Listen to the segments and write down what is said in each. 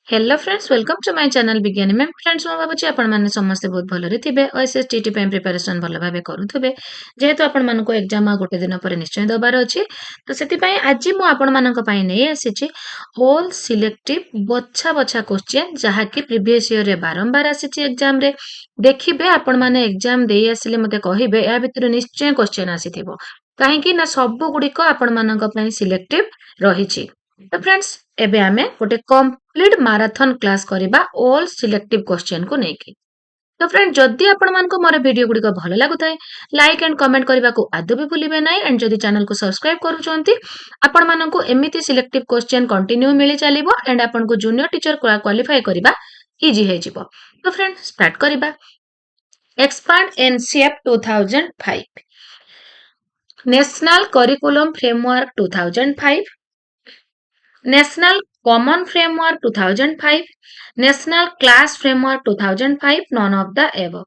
Hello friends welcome to my channel Bigyani ma'am friends मैं भाबुची आपण माने समस्त बहुत भलरे थिबे ओएसएसटीटी पे प्रिपरेशन भल भाबे करूथबे जेहेतु आपण मानको एग्जाम आ गोटे दिन पर निश्चय दबार अछि तो सेति पई आज मु आपण मानक पई नै आसीची ऑल सिलेक्टिव बछा बछा क्वेश्चन जहा कि प्रीवियस ईयर रे बारंबार आसीची एग्जाम रे देखिबे आपण माने एग्जाम देई आसिले मते कहिबे या भितर निश्चय क्वेश्चन आसीथिबो काहे कि ना सब गुडी को आपण मानक पई सिलेक्टिव रहिची तो फ्रेंड्स एबे आमे गोटे कंप्लीट मैराथन क्लास करिबा ऑल सिलेक्टिव क्वेश्चन को नेकी तो फ्रेंड जदि आपण मानको मोर वीडियो गुडी को भलो लागुताय लाइक एंड कमेंट करबा को आदो भी भूलिबे नै एंड जदि चैनल को सब्सक्राइब करूचंती आपण मानको एमिति सिलेक्टिव क्वेश्चन कंटिन्यू मिली चलिबो एंड आपण को जूनियर टीचर क्वालिफाई करबा इजी हे जिवो तो फ्रेंड स्टार्ट करबा expand NCF 2005 national curriculum framework 2005 National Common Framework 2005, National Class Framework 2005, none of the above.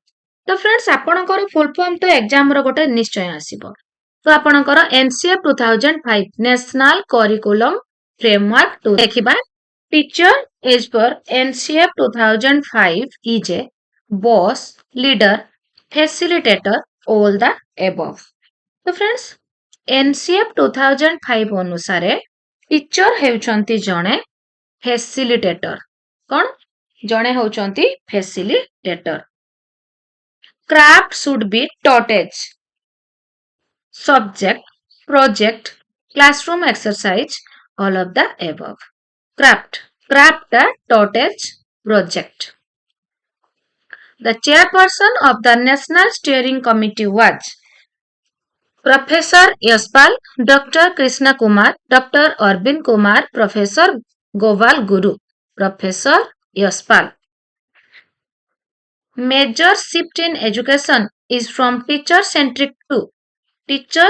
तो फ्रेंड्स आपणकर फुल फॉर्म तो एग्जाम रो गोटे निश्चय आसीबो तो आपणकर एनसीएफ 2005 नेशनल करिकुलम फ्रेमवर्क टू देखिबा टीचर एज पर NCF 2005 is a boss leader facilitator all the above तो फ्रेंड्स एनसीएफ 2005 अनुसार टीचर हेउचंती जणे फैसिलिटेटर कोन जणे होउचंती facilitator craft should be taught as subject project classroom exercise all of the above craft taught as project the chairperson of the national steering committee was professor Yashpal doctor Krishna Kumar doctor Arvind Kumar professor Gopal Guru professor Yashpal major shift in education is from teacher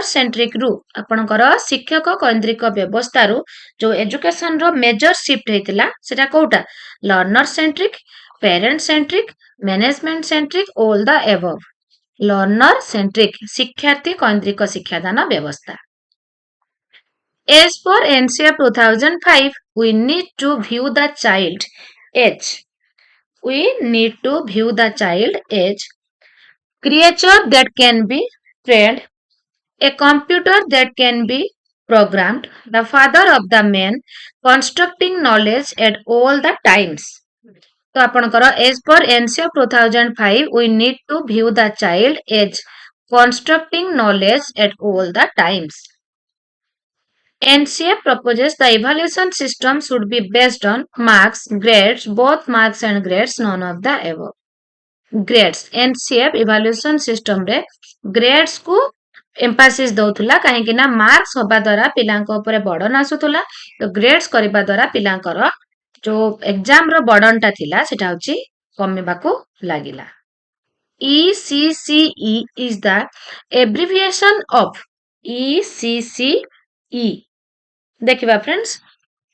centric रु आपणकर शिक्षक केंद्रिक व्यवस्था रु जो education रो major shift हेतिला सेटा कोटा learner centric parent centric management centric all the above learner centric शिक्षार्थी केंद्रिक शिक्षादान व्यवस्था As per NCEF 2005 we need to view the child age creature that can be trained a computer that can be programmed the father of the man constructing knowledge at all the times तो आपणकर as पर NCF 2005 we need to view the child as constructing knowledge at all the times. NCEF proposes the evaluation system should be based on marks, grades, both marks and grades, none of the above. Grades NCEF evaluation system रे grades को emphasis दउथुला काहे कि ना marks होबा द्वारा पिलांको ऊपर burden आसुथुला तो grades करबा द्वारा पिलांकर जो एग्जाम रो बर्डनटा थिला सेटा होची कमेबाको लागिला ECCE is the abbreviation of ECCE देखिबा friends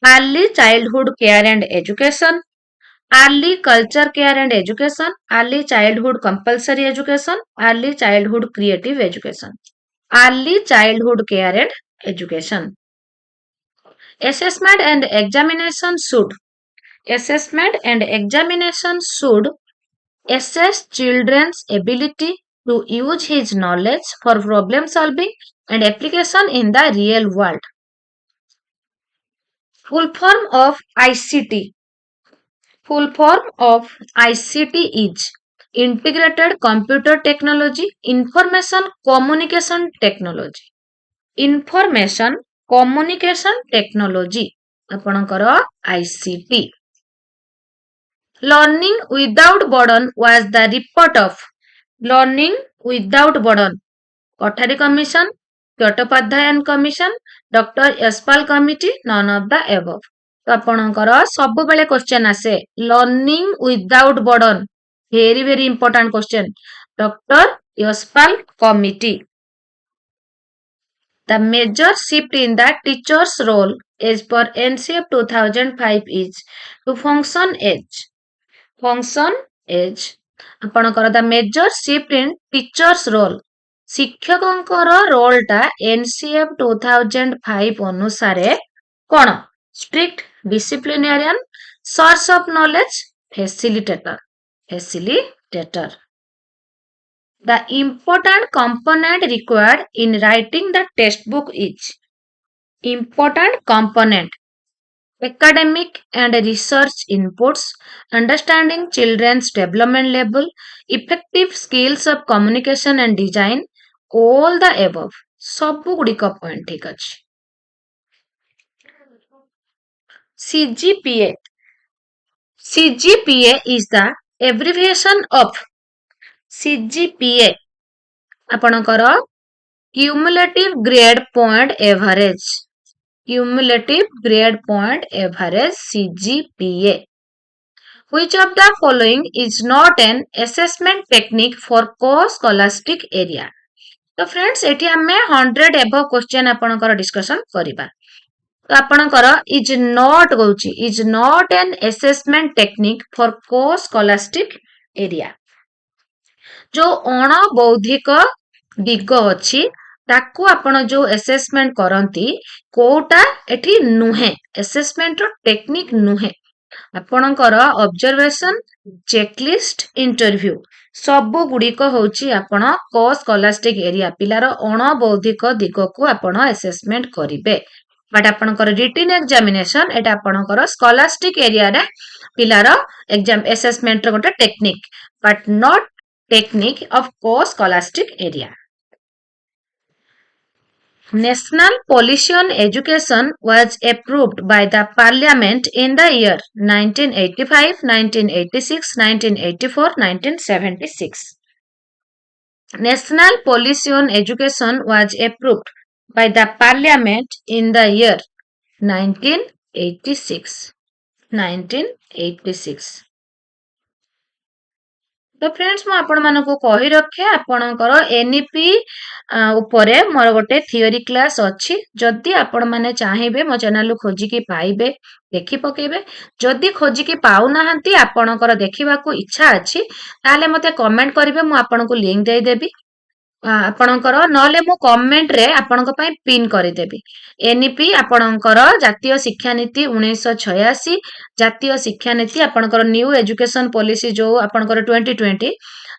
early childhood care and education early culture care and education early childhood compulsory education early childhood creative education early childhood care and education assessment and examination should assess children's ability to use his knowledge for problem solving and application in the real world. Full form of ICT is Integrated Computer Technology, Information Communication Technology आपणकर ICT. Learning without burden was the report of Learning without burden Kothari Commission, Chattopadhyay Commission, Dr. Yashpal Committee, none of the above. तो आपणकर सब बेले question आसे learning without burden very very important question doctor Yashpal committee The major shift in the teacher's role as per NCEF 2005 is to function as आपणकर the major shift in teachers role शिक्षकंकर रोलटा NCF 2005 अनुसार कोन strict disciplinarian source of knowledge, facilitator. The important component required in writing the textbook is important component, academic and research inputs, understanding children's development level, effective skills of communication and design, all the above. ସବୁ ଗୁଡ଼ିକ point ଠିକ ଅଛି। CGPA. CGPA is the abbreviation of CGPA ଆପଣଙ୍କର cumulative grade point average. Cumulative grade point average CGPA. Which of the following is not an assessment technique for co-scholastic area? तो friends एठी हमें 100 above question आपनकर discussion करिबा। तो आपनकर is not an assessment technique for co-scholastic area. जो अण बौद्धिक दिग अछि ताकू आपण जो असेसमेंट करंती कोटा एठी नुहे असेसमेंट रो टेक्निक नुहे आपणकर ऑब्जर्वेशन चेकलिस्ट इंटरव्यू सबु गुड़िक होची आपण को-स्कॉलास्टिक एरिया पिलार अणबौद्धिक दिग को आपण असेसमेंट करिवे बट आपणकर रिटन एग्जामिनेशन एटा आपणकर स्कॉलास्टिक एरिया रे पिलार एग्जाम असेसमेंट रो गोटे technique but not technique of co-scholastic area. National Policy on Education was approved by the Parliament in the year 1985, 1986, 1984, 1976. National Policy on Education was approved by the Parliament in the year 1986. 1986. तो friends मु आपण मानको कहि रखे आपणकर NEP उपरे मोर गोटे theory class अछि जदि आपण माने चाहिबे मो चैनल खोजी की पाइबे देखि पकेबे जदि खोजी की पाउ नाहंती आपणकर देखिबा को इच्छा अछि ताले मते कमेंट करिवे मु आपनको लिंक देई देबी आपणकर नले मु कमेंट रे आपणक पई पिन करि देबी एनईपी आपणकर जातीय शिक्षा नीति 1986 जातीय शिक्षा नीति आपणकर न्यू एजुकेशन पॉलिसी जो आपणकर 2020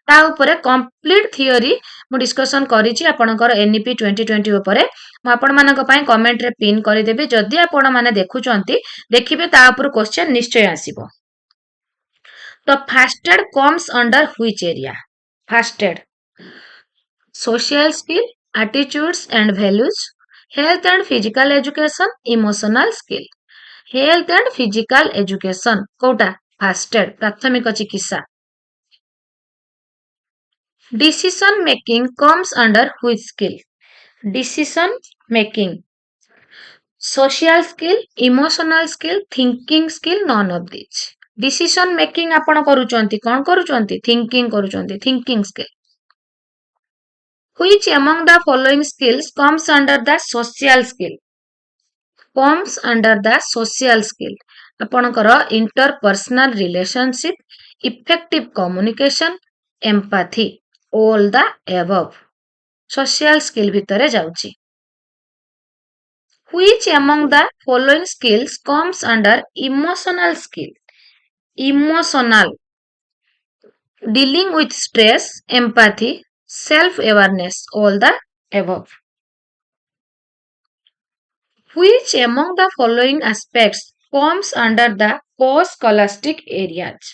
ता ऊपर कंप्लीट थियोरी मु डिस्कशन करिछि आपणकर एनईपी 2020 ऊपर मु आपण मानक पई कमेंट रे पिन करि देबी जदि आपण माने देखुचंती देखिबे ता ऊपर क्वेश्चन निश्चय आसीबो। तो first aid comes under which area? First aid social skill, attitudes and values, health and physical education, emotional skill. Health and physical education कोटा फास्टेड प्राथमिक चिकित्सा। Decision making comes under which skill? Decision making, social skill, emotional skill, thinking skill, none of these. Decision making आपण करूचंती कोन करूचंती thinking करूचंती thinking skill. Which among the following skills comes under the social skill? Comes under the social skill. आपणकर interpersonal relationship, effective communication, empathy, all the above. Social skill भितरे जाउची। Which among the following skills comes under emotional skill? Emotional, dealing with stress, empathy, self-awareness, all the above. Which among the following aspects comes under the co-scholastic areas?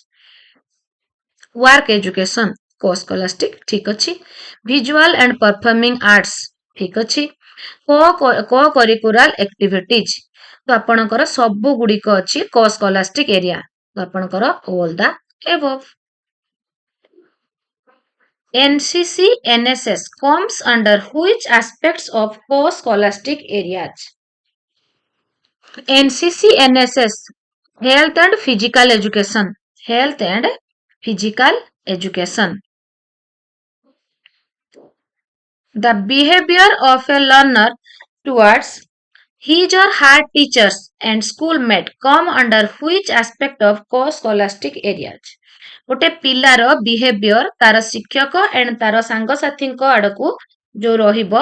Work education, co-scholastic, ठीक अछि। Visual and performing arts, ठीक अछि। Co-curricular activities, तो आपणकर सबु गुड़िक अछि co-scholastic area, तो आपणकर all the above. NCC NSS comes under which aspects of co-scholastic areas? NCC NSS, health and physical education, health and physical education. The behavior of a learner towards his or her teachers and schoolmate come under which aspect of co-scholastic areas? गोटे पिलार behaviour तार शिक्षक and तार सांग साथी आड़कू जो रहिबो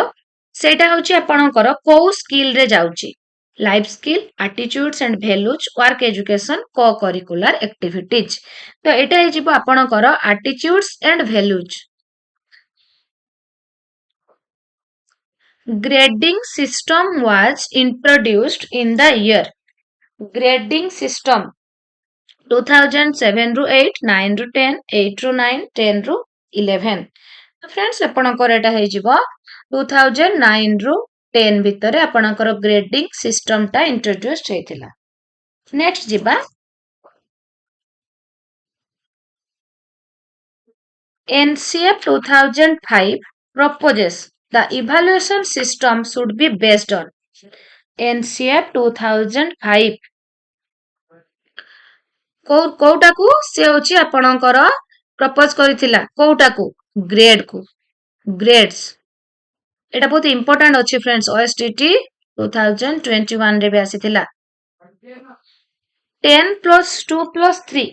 सेटा होची आपणकर को स्किल रे जाउची life skill attitudes and values work education co-curricular activities तो एटा हे जिवो आपणकर attitudes and values grading system was introduced in the year grading system 2007 ରୁ 8 9 ରୁ 10 8 ରୁ 9 10 ରୁ 11 फ्रेंड्स आपणकर एटा हे जिवो 2009 ରୁ 10 भितर आपणकर ग्रेडिंग सिस्टम टा इंट्रोड्यूस हेतिला नेक्स्ट जिबा NCEF 2005 proposes the evaluation system should be based on NCEF 2005 कोटाकू से होची आपणकर प्रपोज करिथिला कोटाकू ग्रेड को ग्रेड्स एटा बहुत इंपोर्टेंट अछि फ्रेंड्स OSTT 2021 रे भी आसीथिला 10 plus 2 plus 3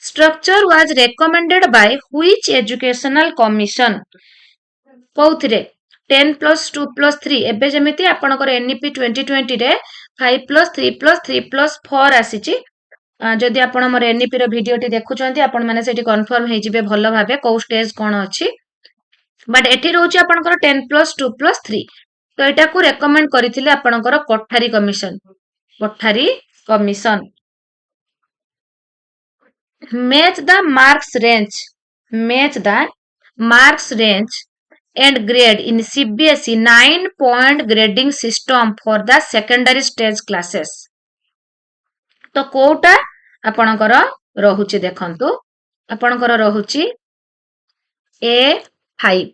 structure was recommended by which educational commission कोउथिरे 10 plus 2 plus 3 एबे जेमिति आपणकर NEP 2020 रे 5 plus 3 plus 3 plus 4 आसीची जदि आपण मोर NEP रो वीडियो टी देखुचंती आपण माने सेठी कंफर्म हे जिवे भलो भाबे को स्टेज कोन अछि बट एठी रहउची आपणकर 10 plus 2 plus 3 तो एटा को रेकमेंड करिथिले आपणकर Kothari commission match the marks range and grade in CBSE 9-point grading system for the secondary stage classes तो कोटा आपणकर रहुची देखंतु आपणकर रहुची A5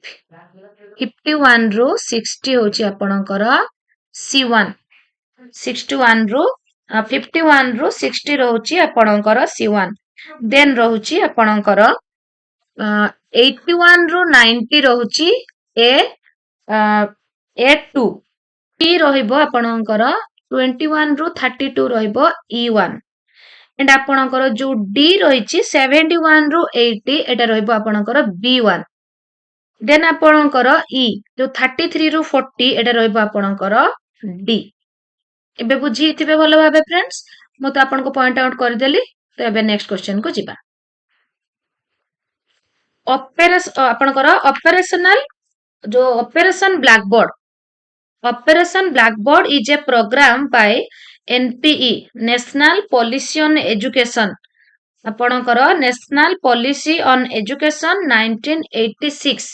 51 ରୁ 60 होची आपणकर C1 61 ରୁ 51 ରୁ 60 रहउची आपणकर C1 देन रहउची आपणकर 81 ରୁ 90 रहउची A2 T रहिबो आपणकर 21 ରୁ 32 रहिबो E1 एंड आपणकर जो D रहिची 71 ରୁ 80 एटा रहिबो आपणकर B1 देन आपणकर E जो 33 ରୁ 40 एटा रहिबो आपणकर D एबे बुझीथिबे भलो भाबे फ्रेंड्स मु तो आपनको पॉइंट आउट कर देली तो एबे नेक्स्ट क्वेश्चन को जिबा आपणकर ऑपरेशनल जो operation blackboard is a program by NPE national policy on education आपणकर नेशनल पॉलिसी ऑन एजुकेशन 1986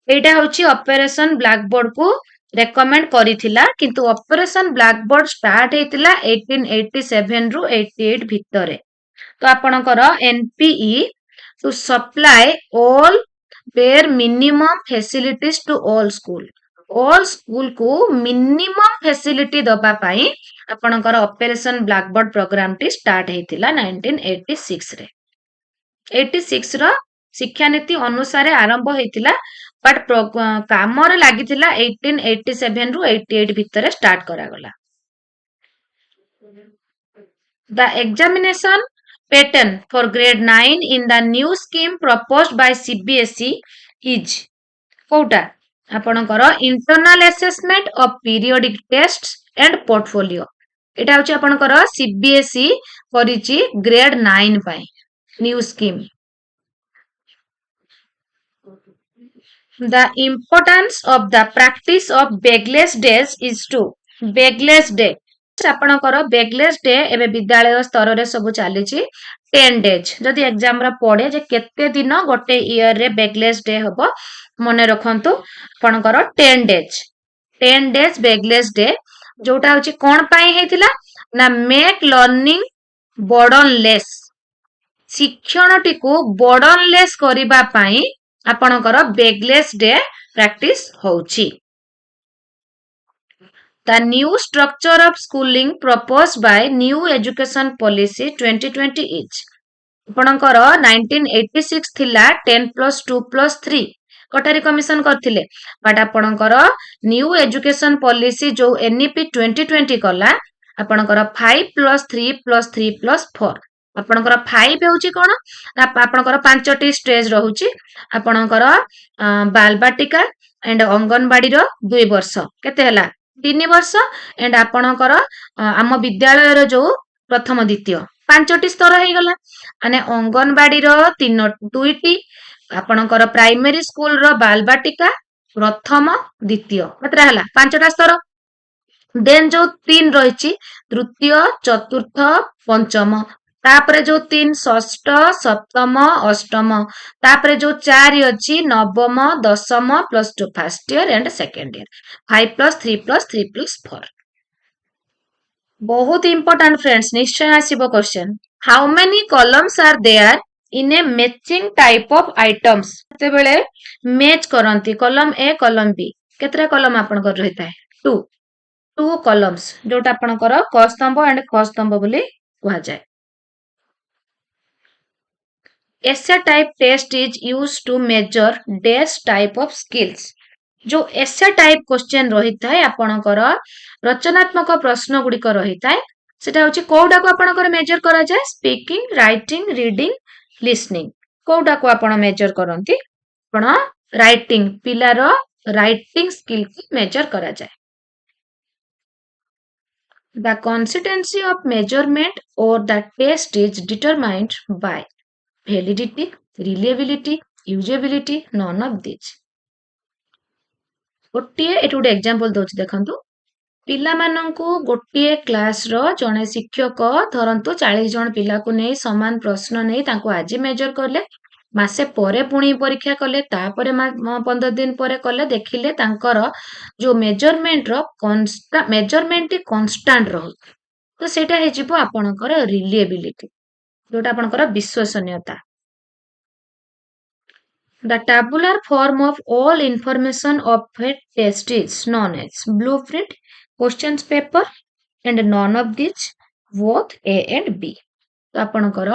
एटा होची ऑपरेशन ब्लैकबोर्ड को रेकमेंड करिथिला किंतु ऑपरेशन ब्लैकबोर्ड स्टार्ट हेतिला 1887 रू 88 भितरे तो आपणकर NPE to supply all their minimum facilities to all school को मिनिमम फैसिलिटी दबा पाई आपणकर ऑपरेशन ब्लैकबोर्ड प्रोग्राम टी स्टार्ट हेतिला 1986 रे 86 रो शिक्षा नीति अनुसार आरंभ हेतिला बट काम रे लागिथिला 1887 रू 88 भितरे स्टार्ट करा गला the examination pattern for grade 9 in the new scheme proposed by CBSE is कोटा आपणकर internal assessment of periodic tests and portfolio एटा होची आपणकर CBSE करिची ग्रेड 9 पाई new scheme The importance of the practice of Bagless days is to Bagless day आपणकर Bagless day एबे विद्यालय स्तर रे सब चली 10 days जदि एग्जाम रा पड़े जे केते दिन गोटे ईयर रे Bagless day हबो मने रखंतु आपणकर 10 days Bagless day जोटा होची कोन पाई हेतिला ना मेक लर्निंग बर्डनलेस शिक्षणटी को बर्डनलेस करिबा पाई आपणकर Bagless day प्रैक्टिस होउची The new structure of schooling proposed by new education policy 2020 is आपणकर 1986 थिला 10 plus 2 plus 3 कटारी कमिशन करथिले बट आपणकर न्यू एजुकेशन पॉलिसी जो NEP 2020 कला आपणकर 5 plus 3 plus 3 plus 4 आपणकर 5 हेउची कोन आपणकर 5टी स्टेज रहउची आपणकर बालबाटिका एंड अंगनवाड़ी रो 2 वर्ष केते हला 3 वर्ष एंड आपणकर आम विद्यालय जो प्रथम द्वितीय 5टी स्तर हो गला माने अंगनवाड़ी रो 2टी आपणकर प्राइमरी स्कूल रो बालबाटिका प्रथम द्वितीय केतरा हला 5टा स्तर देन जो 3 रही तृतीय चतुर्थ पंचम तापरे जो 3 षष्ठ सप्तम अष्टम तापरे जो 4 अच्छी नवम दशम +2 first year and second year 5 + 3 + 3 + 4 बहुत इंपोर्टेंट फ्रेंड्स निश्चय आसीबो question how many columns are there in a matching type of items ते बेले मैच करंती कॉलम ए कॉलम बी केतरा कॉलम आपन कर रहिता है 2 कॉलम्स जोटा आपन कर क स्तंभ एंड ख स्तंभ बोली कहा जाए essay type test is used to measure dash type of skills जो essay type question रही थाए आपणकर रचनात्मक प्रश्न गुड़िक रही थाए सेटा होची कोउडा को आपणकर मेजर करा जाए स्पीकिंग राइटिंग रीडिंग लिसनिंग कोउडा को आपण मेजर करंती आपण राइटिंग पिलार राइटिंग स्किल को मेजर करा जाए the consistency of measurement or the test is determined by validity reliability usability none of these गोटे एट गोटे एग्जांपल दउछि देखंतु पिला माननकु गोटे क्लास रो जने शिक्षक धरंतु 40 जन पिला को नै समान प्रश्न नै तांको आज मेजर करले मासे परे पुणी परीक्षा कले तापरे 15 दिन परे कले देखिले तांकर जो मेजरमेंट रो मेजरमेंट कांस्टेंट रहु तो सेटा हे जिवो आपनकर रिलायबिलिटी जोटा आपनकर विश्वसनीयता The tabular form of all information of a test is known as blueprint, questions paper, and none of these, both A and B. तो आपणकर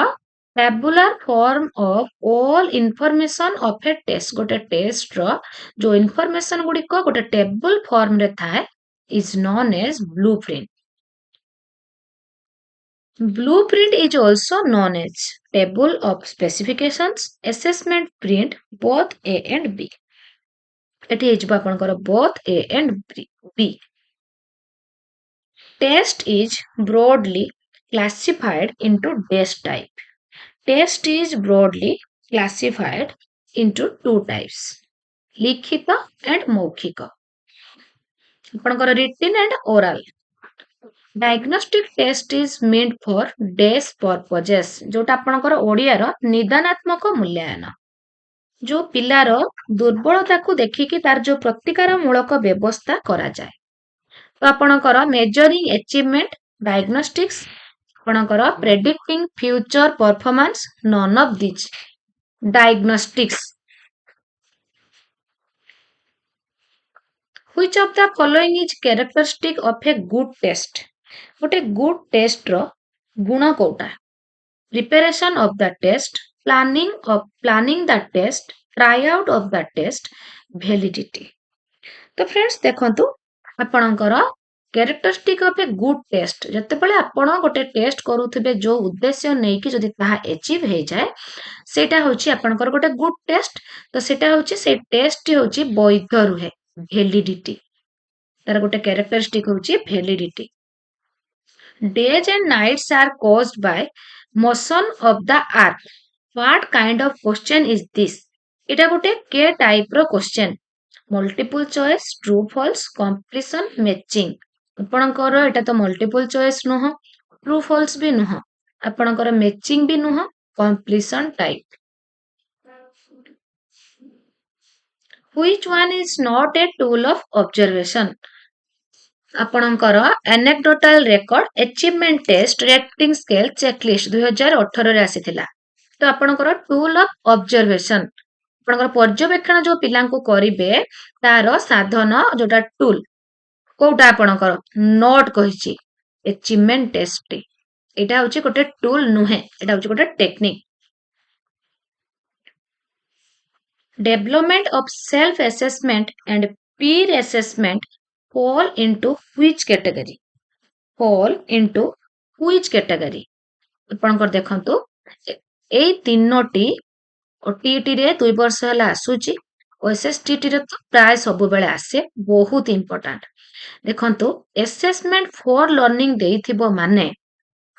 tabular form of all information of a test गोटे test रो जो information गुड़िक गोटे table form रे थाए is known as blueprint. Blueprint is also known as table of specifications, assessment print, both A and B. एटी हेजिबो आपनकर both A and B. Test is broadly classified into dash type. Test is broadly classified into 2 types. लिखित and मौखिक. आपनकर written and oral. Diagnostic test is meant for dash purposes जोटा आपनकर ओडिया रो निदानात्मक मूल्यांकन जो पिलार दुर्बलता को देखिकी तार जो प्रतिकार मूलक व्यवस्था करा जाए तो आपनकर मेजरिंग अचीवमेंट डायग्नोस्टिक्स आपनकर predicting future performance none of this diagnostics which of the following is characteristic of a good test गोटे गुड टेस्ट रो गुण कोटा preparation of the test planning the test try out of the test validity तो friends देखंतु आपणकर characteristic of a good test जते बेले आपण गोटे टेस्ट करूथिबे जो उद्देश्य नै कि जदि ताहा अचीव हे जाय सेटा होची आपणकर गोटे गुड टेस्ट तो सेटा होची से टेस्ट होची वैध रुहे वैलिडिटी तार गोटे कैरेक्टरिस्टिक होची validity Days and nights are caused by motion of the earth. What kind of question is this? इटा गोटे के टाइप रो question multiple choice true false completion matching आपणकर एटा तो मल्टीपल चॉइस नुह ट्रू फॉल्स भी नुह आपणकर मैचिंग भी नुह completion type Which one is not a tool of observation? आपणकर anecdotal record achievement test rating scale checklist 2018 रे आसीथिला तो आपणकर टूल ऑफ ऑब्जर्वेशन आपणकर पर्यवेक्षण जो पिलां को करिवे तार साधन जोटा टूल कोटा आपणकर नोट कहिछि अचीवमेंट टेस्ट एटा होछि गोटे टूल नुहे एटा होछि गोटे technique development of self assessment and Pir assessment fall into which category आपनकर देखंतु एई तीनोटी ओटीटी रे 2 वर्ष हला आसुची ओएसएसटीटी रे तो प्राय सब बेले आसे बहुत इंपोर्टेंट देखंतु असेसमेंट फॉर लर्निंग देइथिबो माने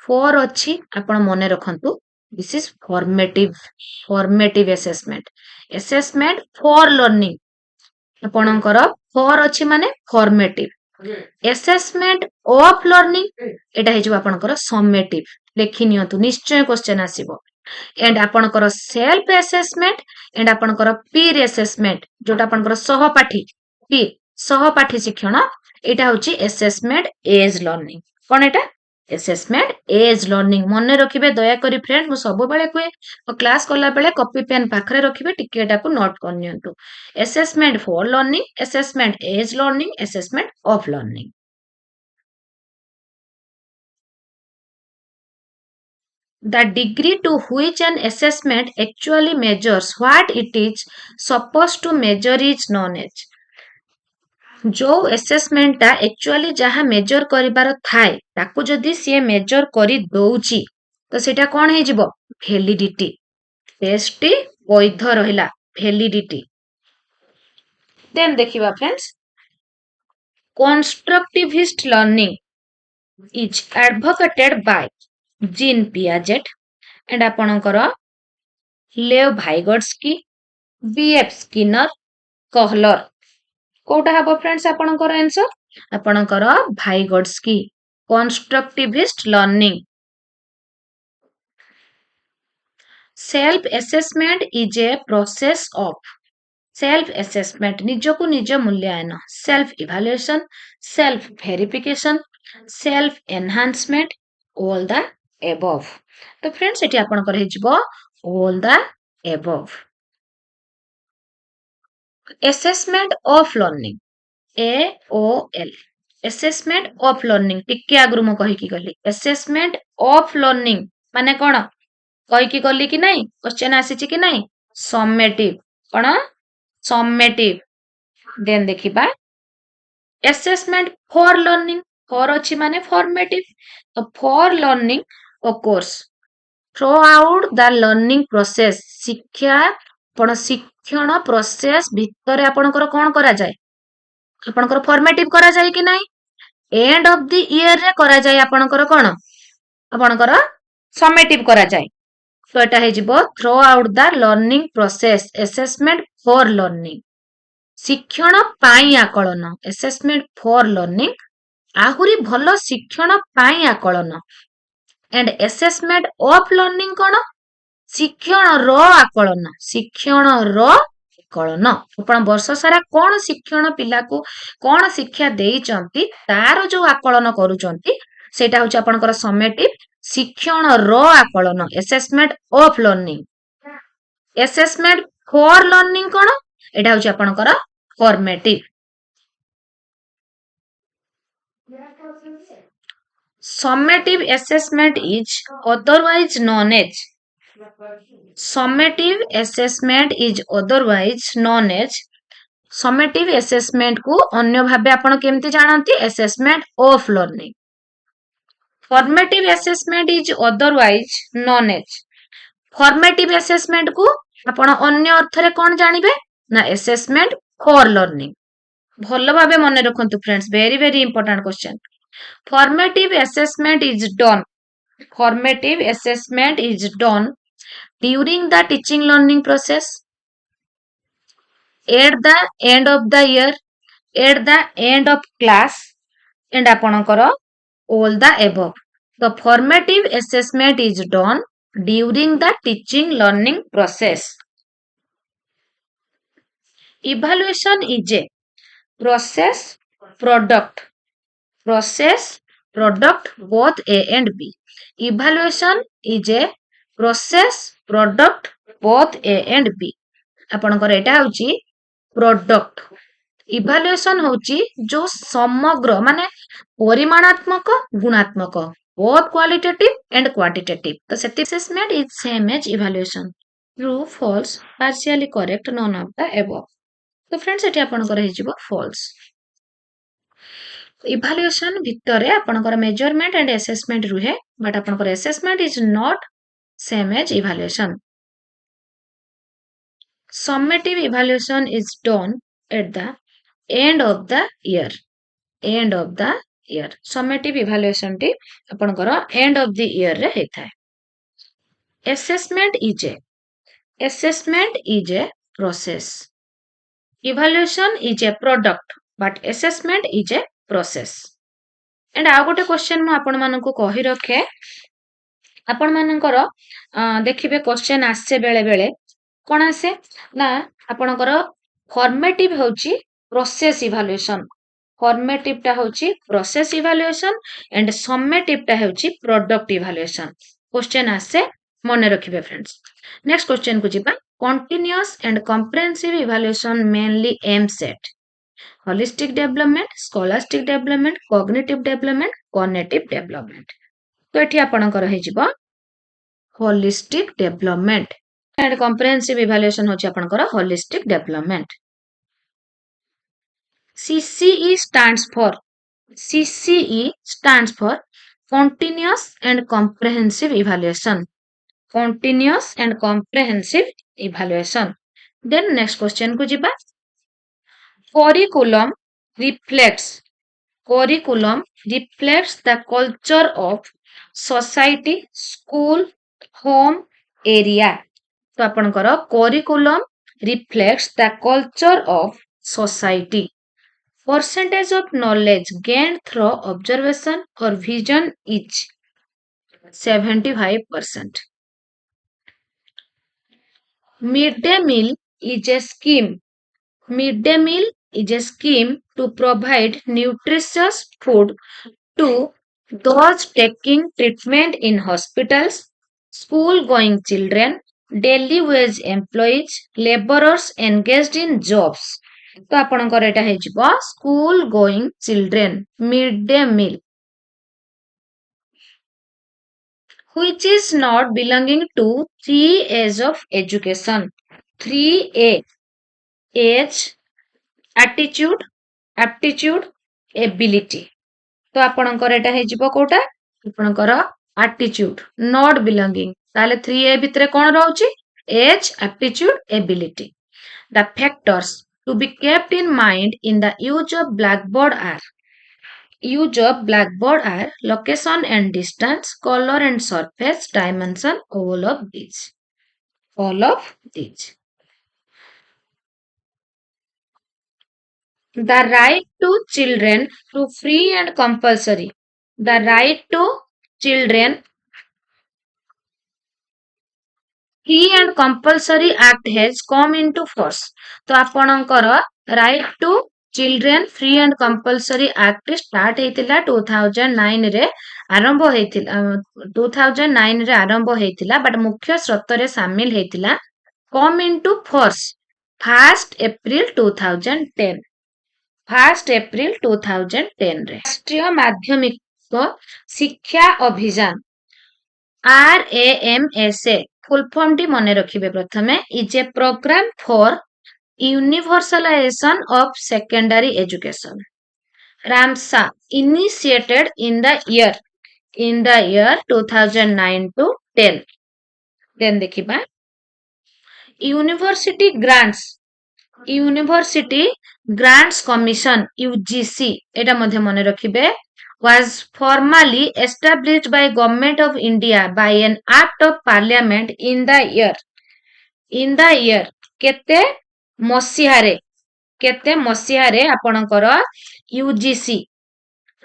फॉर अछि आपण मने रखंतु this is formative assessment for learning आपणकर फॉर अछि माने फॉर्मेटिव असेसमेंट ऑफ लर्निंग एटा हे जो आपणकर समेटिव लेखि नियंतु निश्चय क्वेश्चन आसीबो एंड आपणकर सेल्फ असेसमेंट एंड आपणकर पीर असेसमेंट जोटा आपणकर सहपाठी पीर सहपाठी शिक्षण एटा होची असेसमेंट एज लर्निंग कोन एटा असेसमेंट एज लर्निंग मन रखिबे दया करी फ्रेंड मु सब बेले कोए क्लास करला बेले कॉपी पेन पाखरे रखिबे टिके एटा को नोट कर नियंतु assessment for learning assessment as learning assessment of learning the degree to which an assessment actually measures what it is supposed to measure is known as जो असेसमेंट टा actually जहाँ major करिबार थाए ताकू जदि सी मेजर करी दउची तो सेटा कोन हे जिवो वैलिडिटी टेस्ट वैध रहिला वैलिडिटी देन देखिबा friends constructivist learning is advocated by Jean Piaget and आपणकर Lev Vygotsky BF Skinner Kohler कोटा हबो फ्रेंड्स आपणकर आंसर आपणकर Vygotsky constructivist learning self assessment is a process of self assessment निजको निज मूल्यांकन self evaluation self verification self enhancement all the above तो friends एटी आपणकर हे जिवो all the above assessment of learning AOL assessment of learning टिके आगु मु कहि की गली असेसमेंट ऑफ लर्निंग माने कोन कहि की गली कि नहीं क्वेश्चन आसीची कि नहीं समेटिव कोन समेटिव देन देखिबा असेसमेंट फॉर लर्निंग फॉर अछि माने फॉर्मेटिव तो for learning of course through out the learning process शिक्षा पण शिक्षण प्रोसेस भितर आपनकर कोन करा जाय आपनकर फॉर्मेटिव करा जाय कि नहीं एंड ऑफ द ईयर रे करा जाय आपनकर कोन आपनकर समेटिव करा जाय तो एटा हे जिवो through out the learning process assessment for learning शिक्षण पाई आकलन असेसमेंट फॉर लर्निंग आहुरी भलो शिक्षण पाई आकलन एंड असेसमेंट ऑफ लर्निंग कोन शिक्षण रो आकलन आपण वर्ष सारा कोन शिक्षण पिला को कोन शिक्षा देई चंती तार जो आकलन करूचंती सेटा होची आपनकर समेटिव शिक्षण रो आकलन assessment of learning assessment for learning कोन एटा होची आपनकर formative summative assessment is otherwise known as summative assessment is otherwise known as summative assessment को अन्य भाबे आपण केमती जानंती assessment of learning formative assessment is otherwise known as formative assessment को आपण अन्य अर्थ रे कोन जानिबे ना assessment for learning भलो भाबे मने रखंतु friends very very important question formative assessment is done formative assessment is done during the teaching learning process at the end of the year at the end of class and apanakara all the above the formative assessment is done during the teaching learning process evaluation is a process product both A and B evaluation is a process product both A and B आपनकर एटा होची product evaluation होची जो समग्र माने परिमाणात्मक गुणात्मक both qualitative and quantitative तो सेति assessment is same as evaluation true false partially correct none of the above तो फ्रेंड्स एटी आपनकर हे जिवो फॉल्स इवैल्यूएशन भितरे आपनकर मेजरमेंट एंड असेसमेंट रुहे बट आपनकर assessment is not same as evaluation summative evaluation is done at the end of the year end of the year summative evaluation T आपनकर एंड ऑफ द ईयर रे हेता assessment is a process evaluation is a product but assessment is a process and आ गोटे question मु आपण मानकु कहि रखे आपण मानकर देखिबे क्वेश्चन आसे बेले बेले कोन आसे ना आपणकर फॉर्मेटिव होची प्रोसेस इवैल्यूएशन फॉर्मेटिव टा होची प्रोसेस इवैल्यूएशन एंड समेटिव टा होची प्रोडक्ट इवैल्यूएशन क्वेश्चन आसे मने रखिबे फ्रेंड्स नेक्स्ट क्वेश्चन को जिबा continuous and comprehensive evaluation mainly aims at holistic development scholastic development cognitive development cognitive development तो एठी आपणकर हे जिवो holistic development and comprehensive evaluation होची आपणकर holistic development CCE stands for continuous and comprehensive evaluation continuous and comprehensive evaluation then next question को जिबा curriculum reflects the culture of society school home area तो आपनकर curriculum reflects the culture of society percentage of knowledge gained through observation or vision is 75%. Midday meal is a scheme. Midday meal is a scheme to provide nutritious food to those taking treatment in hospitals, school-going children, daily wage employees, laborers engaged in jobs. तो आपणकर एटा हे जिवो school going children mid day meal which is not belonging to 3A's of education 3A age attitude aptitude ability तो आपणकर एटा हे जिवो कोटा आपणकर attitude not belonging ताले 3A भितरे कोन रहउची age aptitude ability the factors to be kept in mind in the use of Blackboard are location and distance, color and surface, dimension, all of these. The right to children to free and compulsory. The right to children free and compulsory act has come into force. तो आपणकर right to children free and compulsory act start हेतिला 2009 रे आरंभ हेतिला 2009 रे आरंभ हेतिला but मुख्य स्रोत रे शामिल हेतिला come into force 1st April 2010 रे राष्ट्रीय माध्यमिक शिक्षा अभियान RAMSA फुल फॉर्म टी मने रखिबे प्रथमे is a program for universalization of secondary education ramsa initiated in the year 2009 to 10 then देखिबा university grants commission UGC एटा मध्ये मने रखिबे was formally established by government of India by an act of parliament in the year केते मसिहारे आपणकर UGC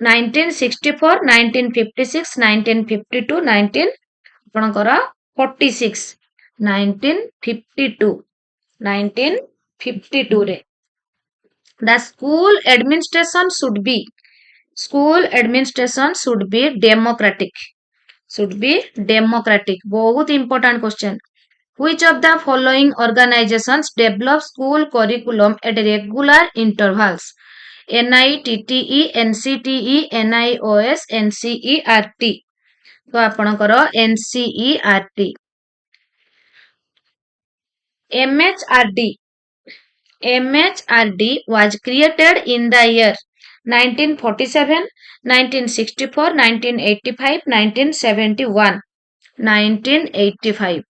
1964 1956 1952 19 आपणकर 46 1952 रे the school administration should be democratic बहुत important question which of the following organizations develop school curriculum at regular intervals NITTE NCTE NIOS NCERT तो आपणकर NCERT MHRD was created in the year 1947 1964 1985 1971 1985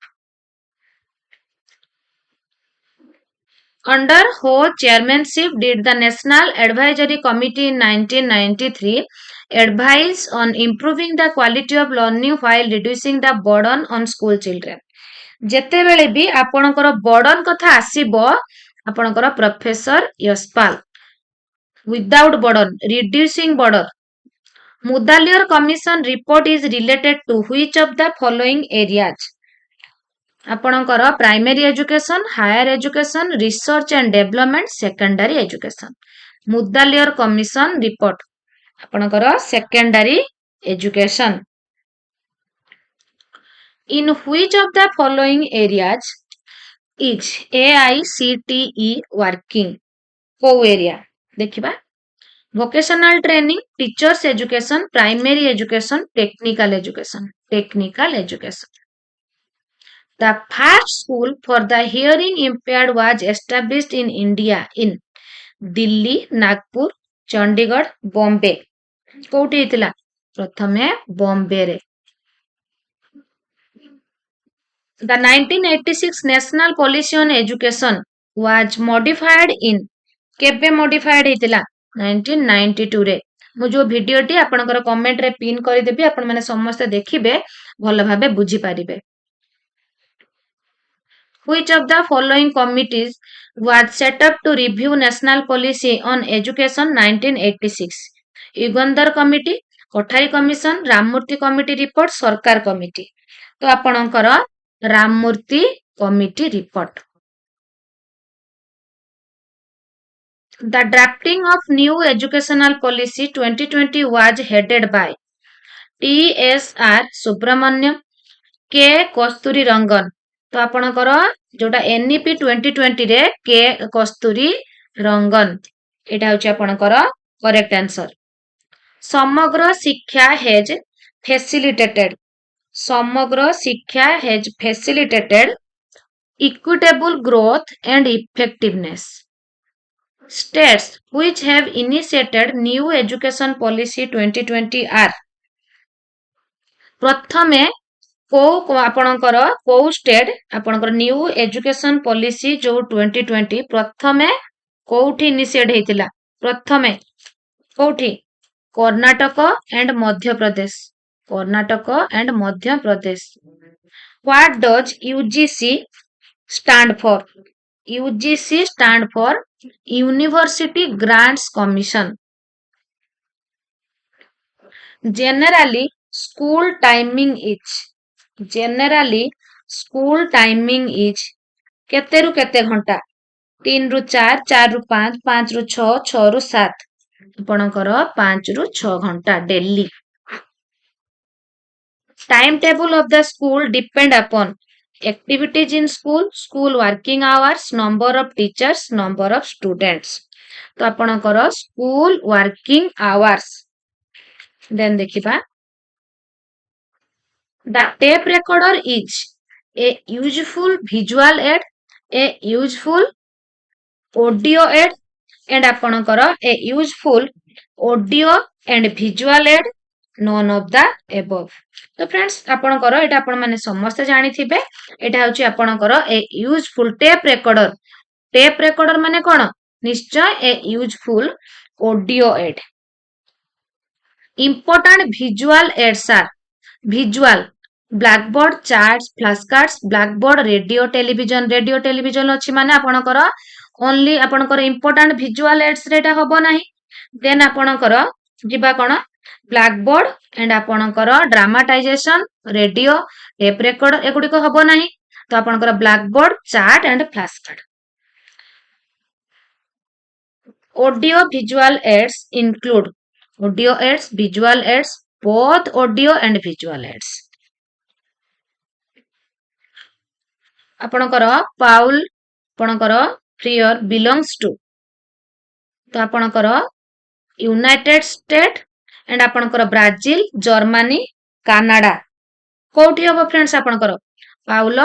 Under whose chairmanship did the National Advisory Committee in 1993 advise on improving the quality of learning while reducing the burden on school children? ଯେତେବେଳେ ବି ଆପଣଙ୍କର burden କଥା ଆସିବ ଆପଣଙ୍କର professor Yashpal without burden, reducing burden. Mudaliar Commission report is related to which of the following areas? ଆପଣଙ୍କର primary education, higher education, research and development, secondary education. Mudaliar commission report ଆପଣଙ୍କର secondary education. In which of the following areas is AICTE working? କୋଉ area ଦେଖିବା? Vocational training, teachers education, primary education, technical education. Technical education. The first school for the hearing impaired was established in India in Delhi, Nagpur, Chandigarh, Bombay. କୋଉଠି ହେଇଥିଲା? ପ୍ରଥମେ ବମ୍ବେରେ. The 1986 National Policy on Education was modified in କେବେ modified ହେଇଥିଲା? 1992 ରେ. ମୁଁ ଯୋଉ ଭିଡିଓଟି ଆପଣଙ୍କର କମେଣ୍ଟରେ ପିନ୍ କରିଦେବି, ଆପଣମାନେ ସମସ୍ତେ ଦେଖିବେ, ଭଲ ଭାବେ ବୁଝିପାରିବେ. Which of the following committees was set up to review national policy on education 1986? Yugandhar Committee, Kothari Commission, Ramurthy Committee report, Sarkar Committee. तो आपणकर Ramurthy Committee report. The drafting of new educational policy 2020 was headed by T.S.R. Subramaniam, K. Kasturi Rangan. तो आपणकर जोटा NEP 2020 रे के कस्तूरी रंगन एटा होची आपणकर correct answer. समग्र शिक्षा हैज फैसिलिटेटेड. समग्र शिक्षा has facilitated equitable growth and effectiveness. States which have initiated new education policy 2020 are प्रथमे को आपणकर को स्टेट आपणकर न्यू एजुकेशन पॉलिसी जो 2020 प्रथमे कोठी इनिशिएट हेतिला. प्रथमे कोठी Karnataka and Madhya Pradesh. Karnataka and Madhya Pradesh. What does UGC stand for? UGC stand for University Grants Commission. Generally school timing is केते रु केते घंटा? 3 रु 4, 4 रु 5, 5 रु 6, 6 रु 7. आपणकर 5 रु 6 घंटा daily. Timetable of the school depend upon activities in school, school working hours, number of teachers, number of students. तो आपणकर school working hours. Then देखिबा. The tape recorder is a useful visual aid, a useful audio aid, and आपणकर a useful audio and visual aid, none of the above. तो friends आपणकर एटा आपण माने समस्त जानि थिबे. एटा होची आपणकर a useful tape recorder. Tape recorder माने कोन? निश्चय a useful audio aid. Important visual aids are visual Blackboard, charts, flashcards, Blackboard, radio, television. Radio, television अछि माने आपणकर ओनली आपणकर इंपोर्टेंट विजुअल एड्स रेटा हबो नाही. देन आपणकर जिबा कोन ब्लैकबोर्ड एंड आपणकर ड्रामाटाइजेशन, रेडियो, टेप रेकॉर्डर एगुडी को हबो नाही. तो आपणकर blackboard, chart and flash card. Audio visual aids include audio aids, visual aids, both audio and visual aids. आपणकर पाउल आपणकर फ्रियर बिलोंग्स टू तो आपणकर यूनाइटेड स्टेट एंड आपणकर ब्राजिल, जर्मनी, कनाडा. कोठी हबो फ्रेंड्स आपणकर पाउल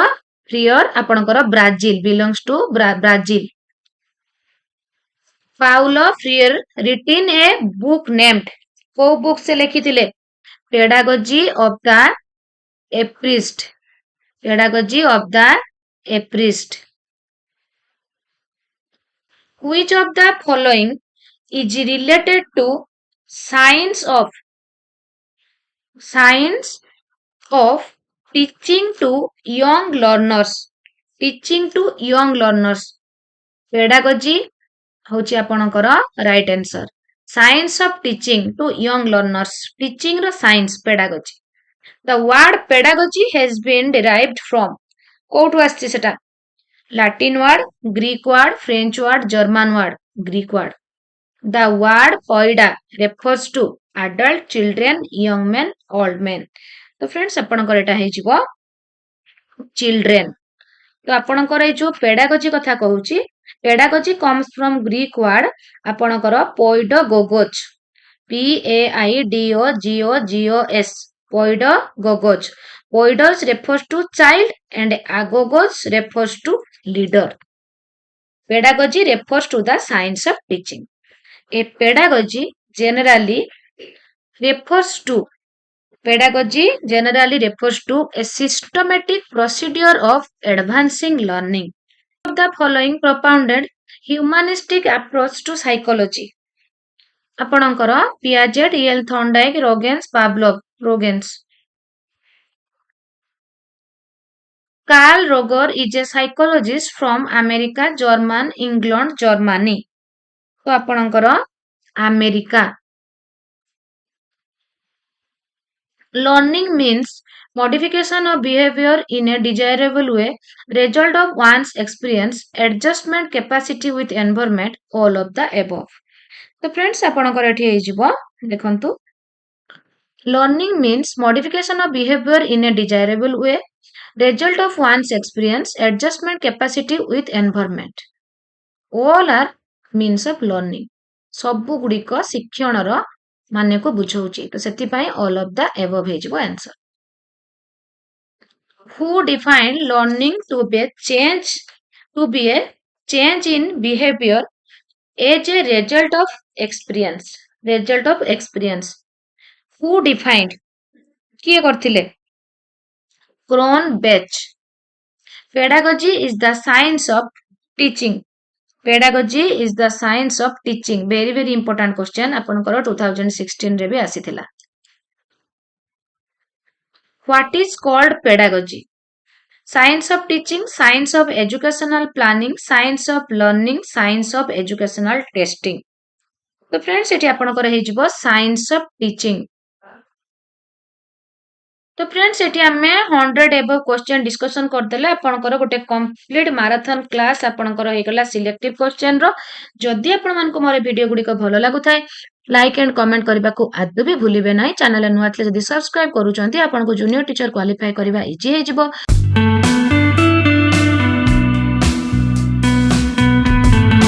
फ्रियर आपणकर Brazil belongs to Brazil. Paulo Freire written a book named को बुक से लिखिथिले Pedagogy of the Aprist. Pedagogy of the Aprist. Which of the following is related to science of teaching to young learners? Teaching to young learners. Pedagogy ହଉଛି ଆପଣଙ୍କର right answer. Science of teaching to young learners. Teaching ର science pedagogy. The word pedagogy has been derived from. କୋଉଠୁ ଆସିଛି ସେଟା? Latin word, Greek word, French word, German word. Greek word. The word poida refers to adult, children, young men, old men. तो friends आपणकर एटा हेजिबो children. तो आपणकर ए जो pedagogy कथा कहूची, pedagogy comes from Greek word आपणकर poidogogos. P-A-I-D-O-G-O-G-O-S. Poidogogos. Poidos refers to child and agogos refers to leader. Pedagogy refers to the science of teaching. A pedagogy generally refers to a systematic procedure of advancing learning. Of the following propounded humanistic approach to psychology. ଆପଣଙ୍କର Piaget, E.L. Thorndike, Rogens, Pavlov. Rogens. Carl Roger is a psychologist from America, German, England, Germany. तो ଆପଣଙ୍କର America. Learning means modification of behavior in a desirable way, result of one's experience, adjustment capacity with environment, all of the above. तो friends आपणकर एठी हेइ जिवो देखंतु learning means modification of behavior in a desirable way, result of one's experience, adjustment capacity with environment. All are means of learning. ସବୁ गुड़िक शिक्षणर माने को बुझाउची तो सेति पई all of the above हे जिवो answer. Who defined learning to be a change in behavior as a result of experience. Who defined? किए करथिले? Cronbach. Pedagogy is the science of teaching. Pedagogy is the science of teaching. Very very important question. आपनकर 2016 रे भी आसीथिला. What is called pedagogy? Science of teaching, science of educational planning, science of learning, science of educational testing. तो friends एठी आपनकर हे जिवो science of teaching. तो friends एठी हमें 100 एबव क्वेश्चन डिस्कशन करदेले आपनकर गोटे कंप्लीट मैराथन क्लास आपनकर हे गला सिलेक्टिव क्वेश्चन रो. जदि आपन मानको मोर वीडियो गुडी को भलो लागु थाए लाइक एंड कमेंट करबा को आदु भी भूलिबे नाही. चैनल नुआतले जदि सब्सक्राइब करूचंती आपन को जूनियर टीचर क्वालिफाई करबा इजी हे जिवो.